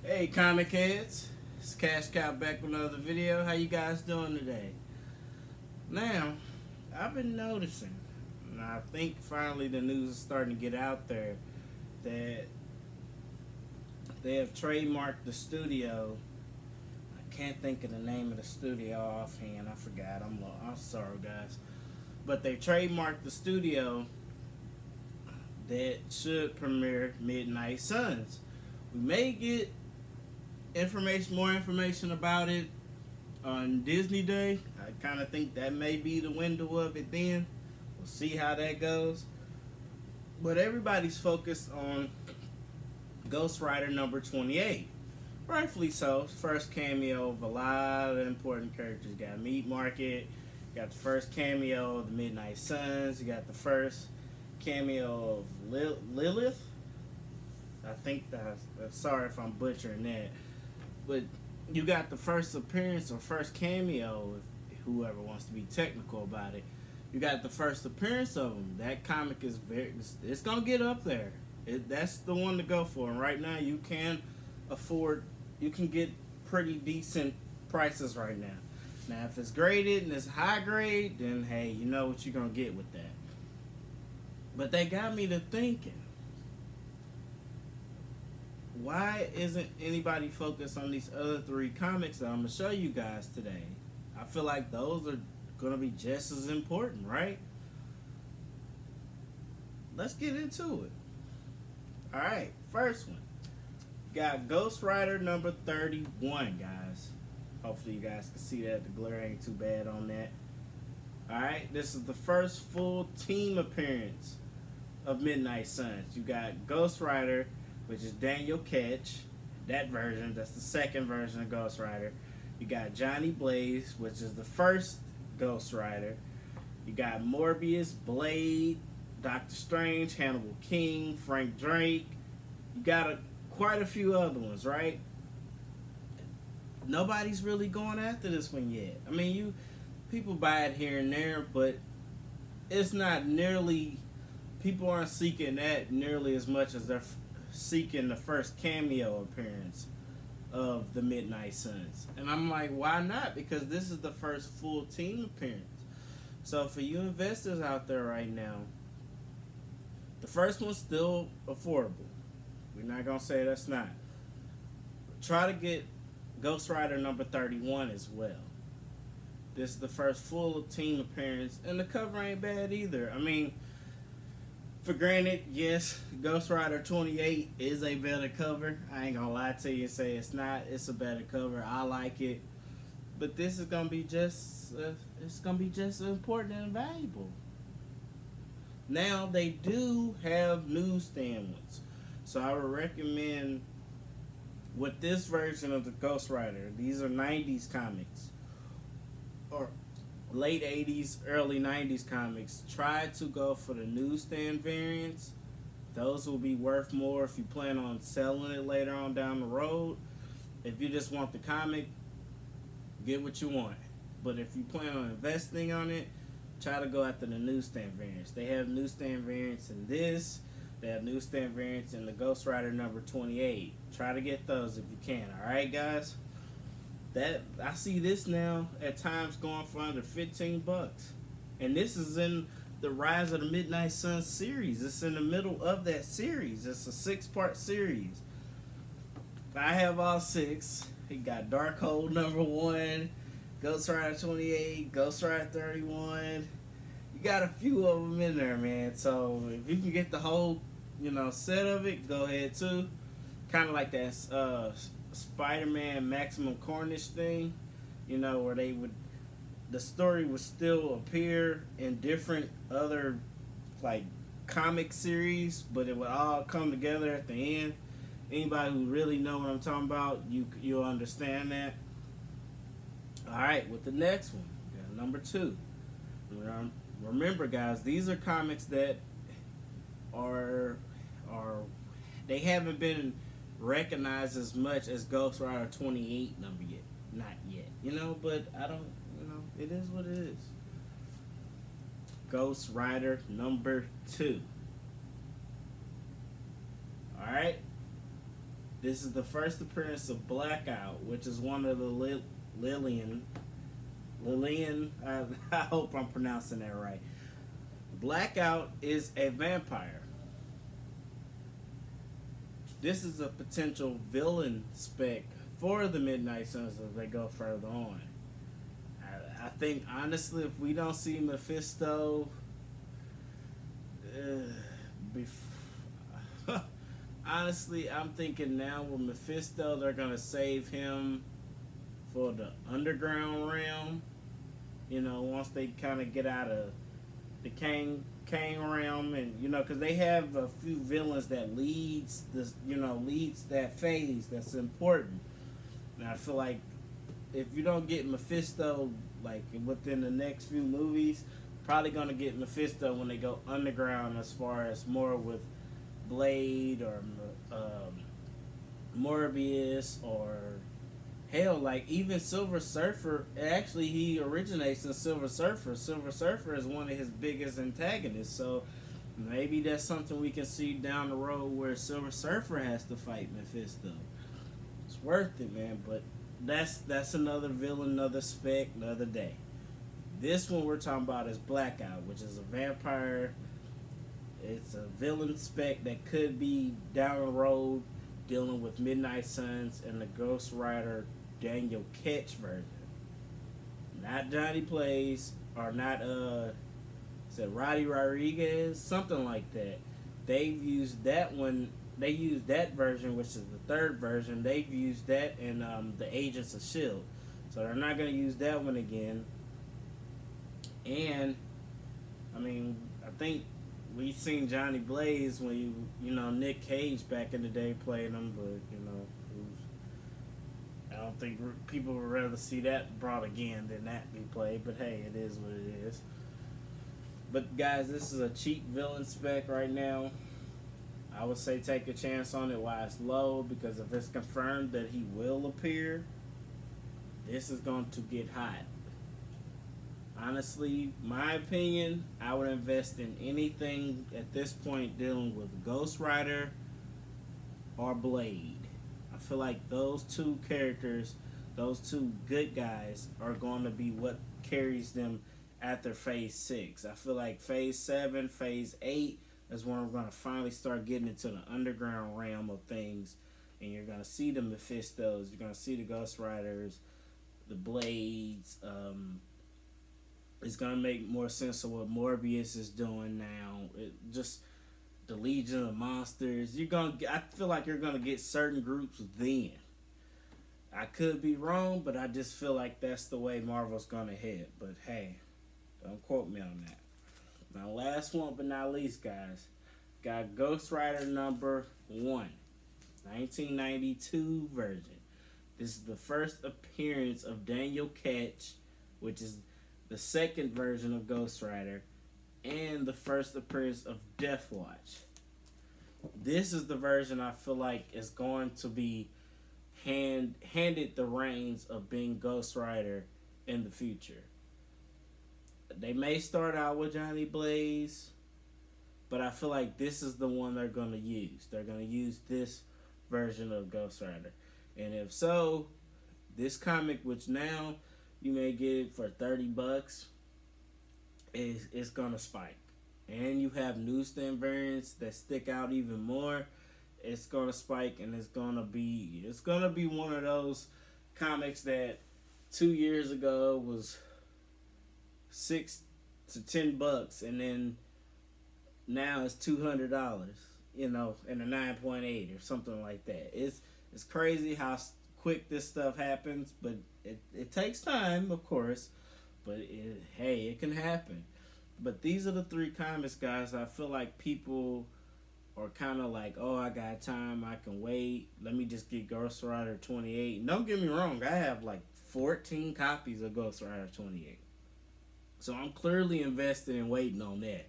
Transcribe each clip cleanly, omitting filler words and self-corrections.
Hey comic heads, it's Cash Cow back with another video. How you guys doing today? Now, I've been noticing, and I think finally the news is starting to get out there that they have trademarked the studio. I can't think of the name of the studio offhand. I forgot. I'm sorry, guys. But they trademarked the studio that should premiere Midnight Suns. We may get more information about it on Disney Day. I kind of think that may be the window of it then. We'll see how that goes. But everybody's focused on Ghost Rider number 28. Rightfully so. First cameo of a lot of important characters. You got Meat Market. You got the first cameo of the Midnight Suns. You got the first cameo of Lilith. I think that's, sorry if I'm butchering that. But you got the first appearance or first cameo, if whoever wants to be technical about it. You got the first appearance of them. That comic is it's gonna get up there. That's the one to go for. And right now you can get pretty decent prices right now. Now if it's graded and it's high grade, then hey, you know what you're gonna get with that. But they got me to thinking, why isn't anybody focused on these other three comics that I'm going to show you guys today? I feel like those are going to be just as important, right? Let's get into it. Alright, first one. Got Ghost Rider number 31, guys. Hopefully you guys can see that. The glare ain't too bad on that. Alright, this is the first full team appearance of Midnight Suns. You got Ghost Rider, which is Daniel Ketch, that version. That's the second version of Ghost Rider. You got Johnny Blaze, which is the first Ghost Rider. You got Morbius, Blade, Doctor Strange, Hannibal King, Frank Drake. You got quite a few other ones, right? Nobody's really going after this one yet. I mean, people buy it here and there, but it's not nearly, people aren't seeking that nearly as much as they're seeking the first cameo appearance of the Midnight Suns. And I'm like, why not? Because this is the first full team appearance. So for you investors out there right now, the first one's still affordable. We're not going to say that's not. Try to get Ghost Rider number 31 as well. This is the first full team appearance, and the cover ain't bad either. I mean, for granted, yes, Ghost Rider 28 is a better cover. I ain't gonna lie to you and say it's not. It's a better cover. I like it, but this is gonna be just it's gonna be just as important and valuable. Now they do have newsstand ones, so I would recommend with this version of the Ghost Rider. These are 90s comics or late 80s, early 90s comics. Try to go for the newsstand variants. Those will be worth more if you plan on selling it later on down the road. If you just want the comic, get what you want. But if you plan on investing on it, try to go after the newsstand variants. They have newsstand variants in this. They have newsstand variants in the Ghost Rider number 28. Try to get those if you can. Alright, guys? I see this now at times going for under $15. And this is in the Rise of the Midnight Suns series. It's in the middle of that series. It's a 6-part series. I have all 6. You got Darkhold number 1, Ghost Rider 28, Ghost Rider 31. You got a few of them in there, man. So if you can get the whole, set of it, go ahead too. Kind of like that Spider-Man Maximum Carnage thing, where the story would still appear in different other like comic series, but it would all come together at the end. Anybody who really know what I'm talking about, you'll understand that. All right, with the next one, we got number 2. Remember, guys, these are comics that they haven't been recognized as much as Ghost Rider 28 number yet. Not yet. But I don't, it is what it is. Ghost Rider number 2. Alright? This is the first appearance of Blackout, which is one of the Lillian. Lillian, I hope I'm pronouncing that right. Blackout is a vampire. This is a potential villain spec for the Midnight Suns as they go further on. I think honestly, if we don't see Mephisto, honestly, I'm thinking now with Mephisto, they're gonna save him for the underground realm. You know, once they kind of get out of the Kang realm, and you know, because they have a few villains that leads this, leads that phase that's important. And I feel like if you don't get Mephisto like within the next few movies, probably gonna get Mephisto when they go underground, as far as more with Blade or Morbius, or hell, like even Silver Surfer. Actually, he originates in Silver Surfer. Silver Surfer is one of his biggest antagonists, so maybe that's something we can see down the road where Silver Surfer has to fight Mephisto. It's worth it, man. But that's another villain, another spec, another day. This one we're talking about is Blackout, which is a vampire. It's a villain spec that could be down the road dealing with Midnight Suns and the Ghost Rider Daniel Ketch version. Not Johnny Plays, or not is it Roddy Rodriguez? Something like that. They've used that one. They used that version, which is the third version. They've used that in the Agents of S.H.I.E.L.D. So they're not going to use that one again. And, I mean, I think we seen Johnny Blaze when Nick Cage back in the day played him, but I don't think people would rather see that brought again than that be played. But hey, it is what it is. But guys, this is a cheap villain spec right now. I would say take a chance on it while it's low, because if it's confirmed that he will appear, this is going to get hot. Honestly, my opinion, I would invest in anything at this point dealing with Ghost Rider or Blade. I feel like those two characters, those two good guys, are going to be what carries them after Phase 6. I feel like Phase 7, Phase 8 is when we're going to finally start getting into the underground realm of things. And you're going to see the Mephistos, you're going to see the Ghost Riders, the Blades. It's going to make more sense of what Morbius is doing now. Just the Legion of Monsters. I feel like you're going to get certain groups then. I could be wrong, but I just feel like that's the way Marvel's going to head. But hey, don't quote me on that. Now, last one but not least, guys, got Ghost Rider number 1, 1992 version. This is the first appearance of Daniel Ketch, which is the second version of Ghost Rider, and the first appearance of Deathwatch. This is the version I feel like is going to be handed the reins of being Ghost Rider in the future. They may start out with Johnny Blaze, but I feel like this is the one they're going to use. They're going to use this version of Ghost Rider. And if so, this comic, which now you may get it for $30, it's going to spike. And you have newsstand variants that stick out even more. It's going to spike, and it's going to be one of those comics that 2 years ago was $6 to $10, and then now it's $200, in a 9.8 or something like that. It's crazy how quick this stuff happens, but it takes time, of course, but it can happen. But these are the 3 comics, guys. I feel like people are kind of like, oh, I got time, I can wait, let me just get Ghost Rider 28. Don't get me wrong, I have like 14 copies of Ghost Rider 28. So I'm clearly invested in waiting on that.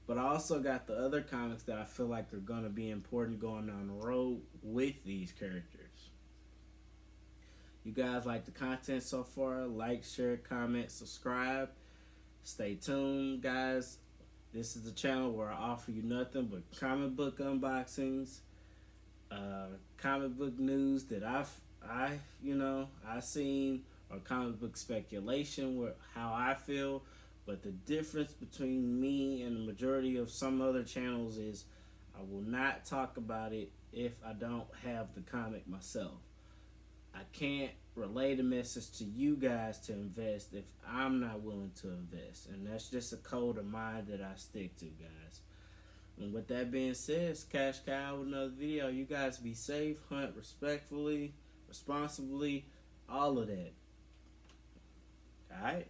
But I also got the other comics that I feel like are going to be important going down the road with these characters. You guys like the content so far? Like, share, comment, subscribe. Stay tuned, guys. This is the channel where I offer you nothing but comic book unboxings, comic book news that I seen, or comic book speculation where how I feel. But the difference between me and the majority of some other channels is I will not talk about it if I don't have the comic myself. I can't relay the message to you guys to invest if I'm not willing to invest. And that's just a code of mine that I stick to, guys. And with that being said, it's Cash Cow with another video. You guys be safe, hunt respectfully, responsibly, all of that. Alright?